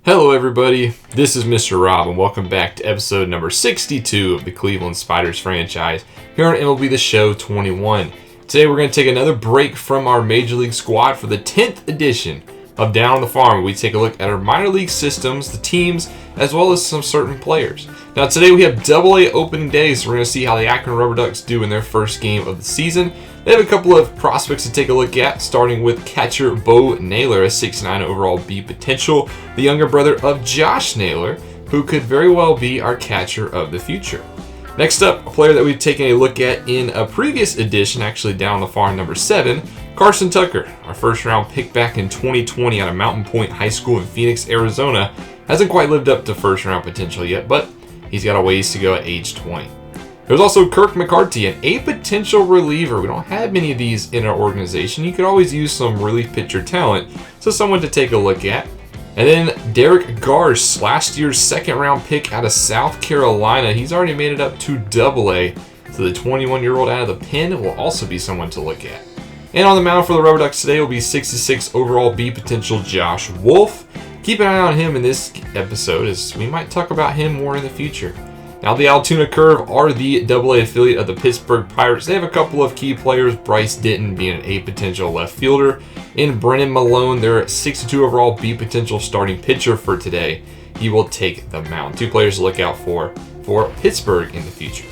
Hello everybody, this is Mr. Rob and welcome back to episode number 62 of the Cleveland Spiders franchise here on MLB The Show 21. Today we're going to take another break from our Major League squad for the 10th edition of Down on the Farm. We take a look at our minor league systems, the teams, as well as some certain players. Now today we have AA opening day, so we're going to see how the Akron Rubber Ducks do in their first game of the season. They have a couple of prospects to take a look at, starting with catcher Bo Naylor, a 6'9" overall B potential, the younger brother of Josh Naylor, who could very well be our catcher of the future. Next up, a player that we've taken a look at in a previous edition, actually down the farm, number 7, Carson Tucker, our first round pick back in 2020 out of Mountain Point High School in Phoenix, Arizona. Hasn't quite lived up to first round potential yet, but he's got a ways to go at age 20. There's also Kirk McCarty, a potential reliever. We don't have many of these in our organization. You could always use some relief pitcher talent, so someone to take a look at. And then Derek Garce, last year's second round pick out of South Carolina. He's already made it up to AA, so the 21-year-old out of the pen will also be someone to look at. And on the mound for the Rubber Ducks today will be 66 overall B potential Josh Wolf. Keep an eye on him in this episode, as we might talk about him more in the future. Now, the Altoona Curve are the AA affiliate of the Pittsburgh Pirates. They have a couple of key players, Bryce Denton being an A potential left fielder, and Brennan Malone, their 62 overall B potential starting pitcher for today. He will take the mound. Two players to look out for Pittsburgh in the future.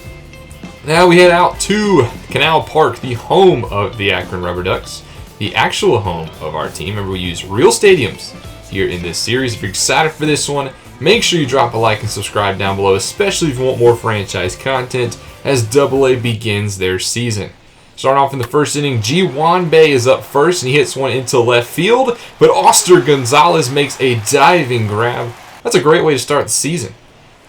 Now we head out to Canal Park, the home of the Akron Rubber Ducks, the actual home of our team. Remember, we use real stadiums here in this series. If you're excited for this one, make sure you drop a like and subscribe down below, especially if you want more franchise content as AA begins their season. Starting off in the first inning, G1 Bay is up first, and he hits one into left field, but Oscar Gonzalez makes a diving grab. That's a great way to start the season.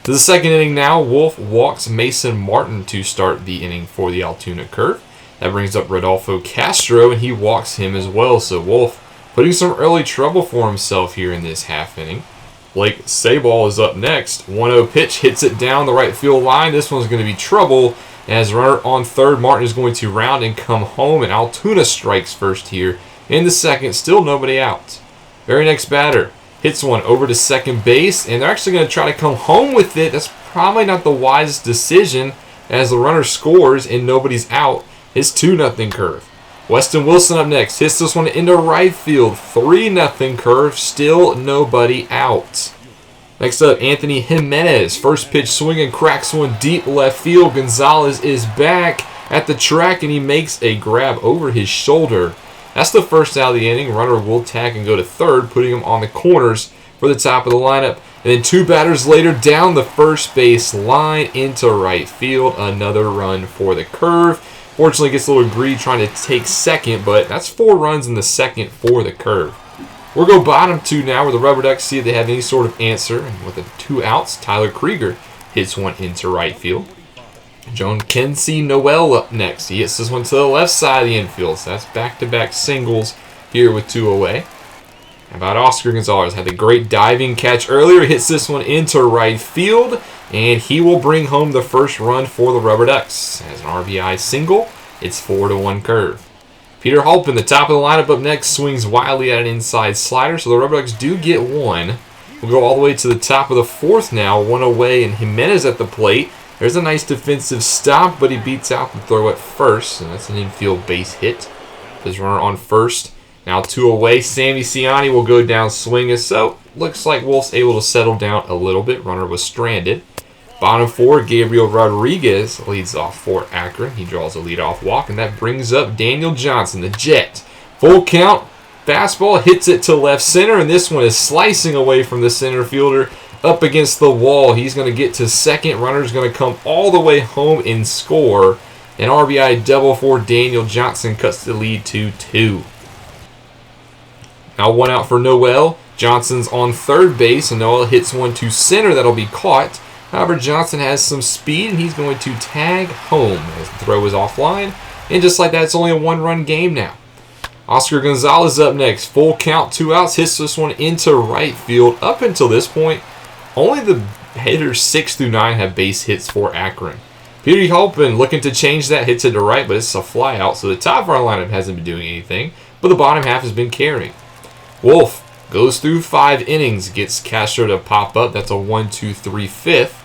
To the second inning now, Wolf walks Mason Martin to start the inning for the Altoona Curve. That brings up Rodolfo Castro, and he walks him as well, so Wolf putting some early trouble for himself here in this half inning. Blake Sabol is up next. 1-0 pitch, hits it down the right field line. This one's going to be trouble. As runner on third, Martin is going to round and come home, and Altoona strikes first here. In the second, still nobody out. Very next batter hits one over to second base, and they're actually going to try to come home with it. That's probably not the wisest decision, as the runner scores and nobody's out. It's 2-0 Curve. Weston Wilson up next, hits this one into right field, 3-0 Curve, still nobody out. Next up, Anthony Jimenez, first pitch swinging, cracks one deep left field. Gonzalez is back at the track, and he makes a grab over his shoulder. That's the first out of the inning. Runner will tag and go to third, putting him on the corners for the top of the lineup. And then two batters later, down the first base line into right field. Another run for the Curve. Fortunately, gets a little greedy trying to take second, but that's 4 runs in the second for the Curve. We'll go bottom 2 now, where the Rubber Ducks see if they have any sort of answer. And with the 2 outs, Tyler Krieger hits one into right field. Joan Kenzie Noel up next. He hits this one to the left side of the infield, so that's back-to-back singles here with 2 away. How about Oscar Gonzalez? Had the great diving catch earlier, hits this one into right field, and he will bring home the first run for the Rubber Ducks. As an RBI single, it's 4-1 Curve. Peter Halpin, the top of the lineup up next, swings wildly at an inside slider, so the Rubber Ducks do get one. We'll go all the way to the top of the 4th now, 1 away, and Jimenez at the plate. There's a nice defensive stop, but he beats out the throw at first, and that's an infield base hit. His runner on first. Now 2 away, Sammy Ciani will go down swinging, so looks like Wolf's able to settle down a little bit. Runner was stranded. Bottom 4, Gabriel Rodriguez leads off for Akron. He draws a leadoff walk, and that brings up Daniel Johnson, the Jet. Full count, fastball, hits it to left center, and this one is slicing away from the center fielder up against the wall. He's going to get to second. Runner's going to come all the way home and score. An RBI double for Daniel Johnson cuts the lead to 2. Now 1 out for Noel. Johnson's on third base, and Noel hits one to center that'll be caught. However, Johnson has some speed, and he's going to tag home as the throw is offline. And just like that, it's only a 1-run game now. Oscar Gonzalez up next. Full count, 2 outs. Hits this one into right field. Up until this point, only the hitters 6 through 9 have base hits for Akron. Peter Halpin looking to change that. Hits it to right, but it's a fly out. So the top of our lineup hasn't been doing anything, but the bottom half has been carrying. Wolf Goes through 5 innings, gets Castro to pop up. That's a 1-2-3 fifth.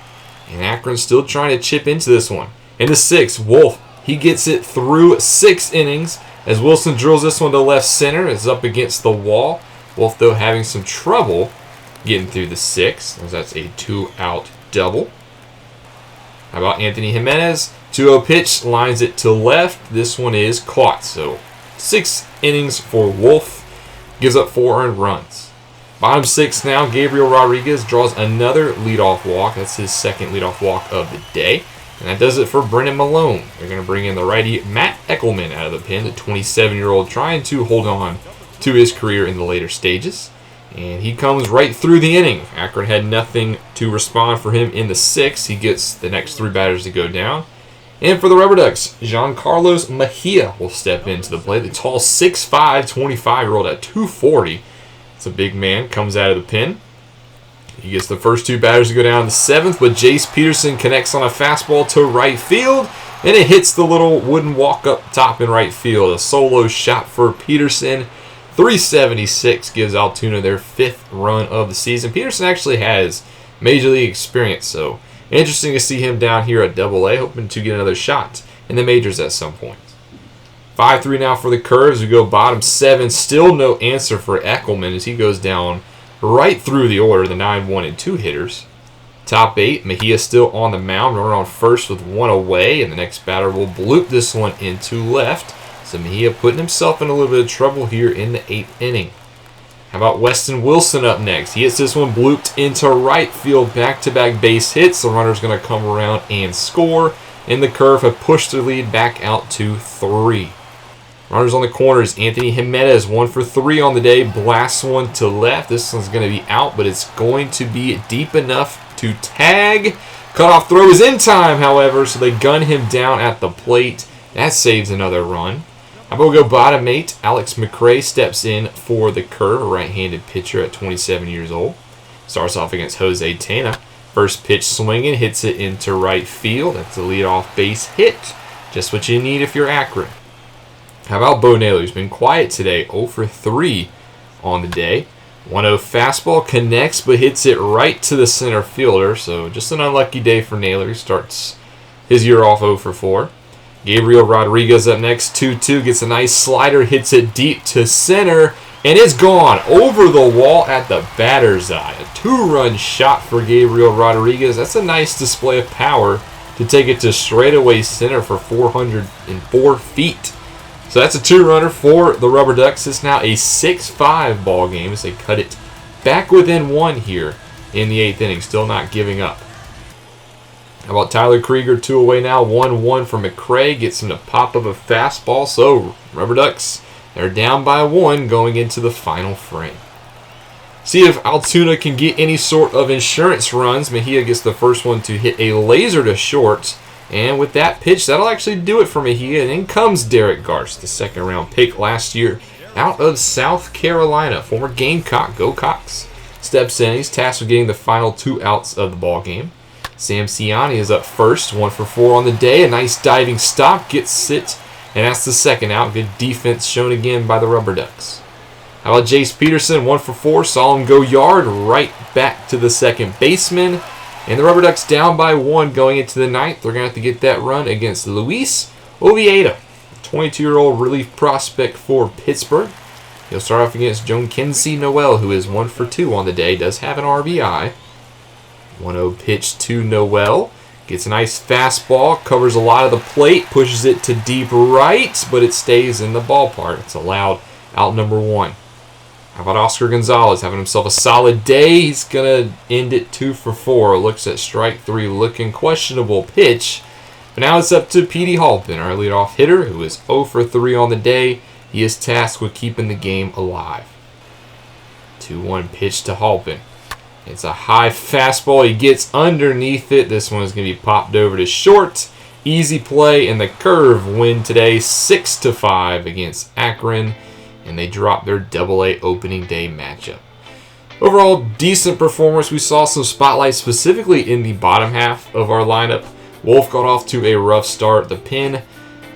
And Akron's still trying to chip into this one. In the 6th, Wolf, he gets it through 6 innings as Wilson drills this one to left center. It's up against the wall. Wolf, though, having some trouble getting through the 6th, as that's a 2-out double. How about Anthony Jimenez? 2-0 pitch, lines it to left. This one is caught. So 6 innings for Wolf. Gives up 4 earned runs. Bottom 6 now, Gabriel Rodriguez draws another leadoff walk. That's his second leadoff walk of the day. And that does it for Brennan Malone. They're going to bring in the righty Matt Eckelman out of the pen, the 27-year-old trying to hold on to his career in the later stages. And he comes right through the inning. Akron had nothing to respond for him in the 6th. He gets the next 3 batters to go down. And for the Rubber Ducks, Giancarlos Mejia will step into the play. The tall 6'5", 25-year-old at 240. It's a big man, comes out of the pen. He gets the first 2 batters to go down in the 7th, but Jace Peterson connects on a fastball to right field, and it hits the little wooden walk up top in right field. A solo shot for Peterson. 376 gives Altoona their 5th run of the season. Peterson actually has Major League experience, so interesting to see him down here at Double-A, hoping to get another shot in the majors at some point. 5-3 now for the Curves. We go bottom 7. Still no answer for Eckelman as he goes down right through the order, the 9-1 and 2 hitters. Top 8, Mejia still on the mound, running on first with 1 away, and the next batter will bloop this one into left. So Mejia putting himself in a little bit of trouble here in the 8th inning. How about Weston Wilson up next? He hits this one blooped into right field, back-to-back base hits. The runner's going to come around and score. And the Curve have pushed their lead back out to 3. Runners on the corners. Anthony Jimenez, 1 for 3 on the day. Blasts one to left. This one's going to be out, but it's going to be deep enough to tag. Cutoff throw is in time, however, so they gun him down at the plate. That saves another run. How about we go bottom 8? Alex McRae steps in for the Curve, a right-handed pitcher at 27 years old. Starts off against Jose Tena. First pitch swinging, hits it into right field. That's a leadoff base hit. Just what you need if you're Akron. How about Bo Naylor? He's been quiet today, 0 for 3 on the day. 1-0 fastball connects, but hits it right to the center fielder. So just an unlucky day for Naylor. He starts his year off 0 for 4. Gabriel Rodriguez up next, 2-2, gets a nice slider, hits it deep to center, and it's gone over the wall at the batter's eye. A 2-run shot for Gabriel Rodriguez. That's a nice display of power to take it to straightaway center for 404 feet. So that's a 2-runner for the Rubber Ducks. It's now a 6-5 ball game as they cut it back within 1 here in the 8th inning, still not giving up. How about Tyler Krieger, 2 away now, 1-1 for McRae. Gets him to pop up a fastball. So, Rubber Ducks, they're down by 1 going into the final frame. See if Altoona can get any sort of insurance runs. Mejia gets the first one to hit a laser to short. And with that pitch, that'll actually do it for Mejia. And in comes Derek Garst, the 2nd-round pick last year out of South Carolina. Former Gamecock, go Cox. Steps in. He's tasked with getting the final 2 outs of the ball game. Sam Ciani is up first, 1 for 4 on the day. A nice diving stop, gets it, and that's the 2nd out. Good defense shown again by the Rubber Ducks. How about Jace Peterson, 1 for 4, saw him go yard right back to the 2nd baseman. And the Rubber Ducks down by 1 going into the 9th. They're going to have to get that run against Luis Oviedo, 22-year-old relief prospect for Pittsburgh. He'll start off against Joan Kinsey Noel, who is 1 for 2 on the day, does have an RBI. 1-0 pitch to Noel. Gets a nice fastball, covers a lot of the plate, pushes it to deep right, but it stays in the ballpark. It's allowed out number 1. How about Oscar Gonzalez having himself a solid day? He's going to end it 2 for 4. Looks at strike 3, looking questionable pitch. But now it's up to Petey Halpin, our leadoff hitter, who is 0 for 3 on the day. He is tasked with keeping the game alive. 2-1 pitch to Halpin. It's a high fastball. He gets underneath it. This one is going to be popped over to short. Easy play, and the Curve win today 6-5 against Akron, and they drop their Double-A opening day matchup. Overall, decent performance. We saw some spotlights specifically in the bottom half of our lineup. Wolf got off to a rough start. The Pen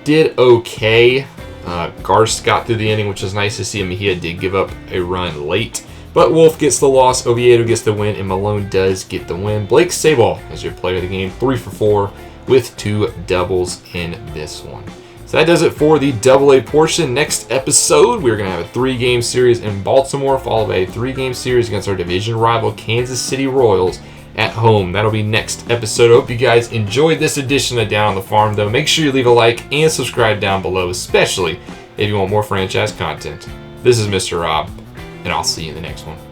did okay. Garst got through the inning, which is nice to see. Mejia did give up a run late. But Wolf gets the loss, Oviedo gets the win, and Malone does get the win. Blake Sabol as your player of the game, 3 for 4 with 2 doubles in this one. So that does it for the AA portion. Next episode, we're going to have a 3-game series in Baltimore, followed by a 3-game series against our division rival Kansas City Royals at home. That'll be next episode. I hope you guys enjoyed this edition of Down on the Farm, though. Make sure you leave a like and subscribe down below, especially if you want more franchise content. This is Mr. Rob, and I'll see you in the next one.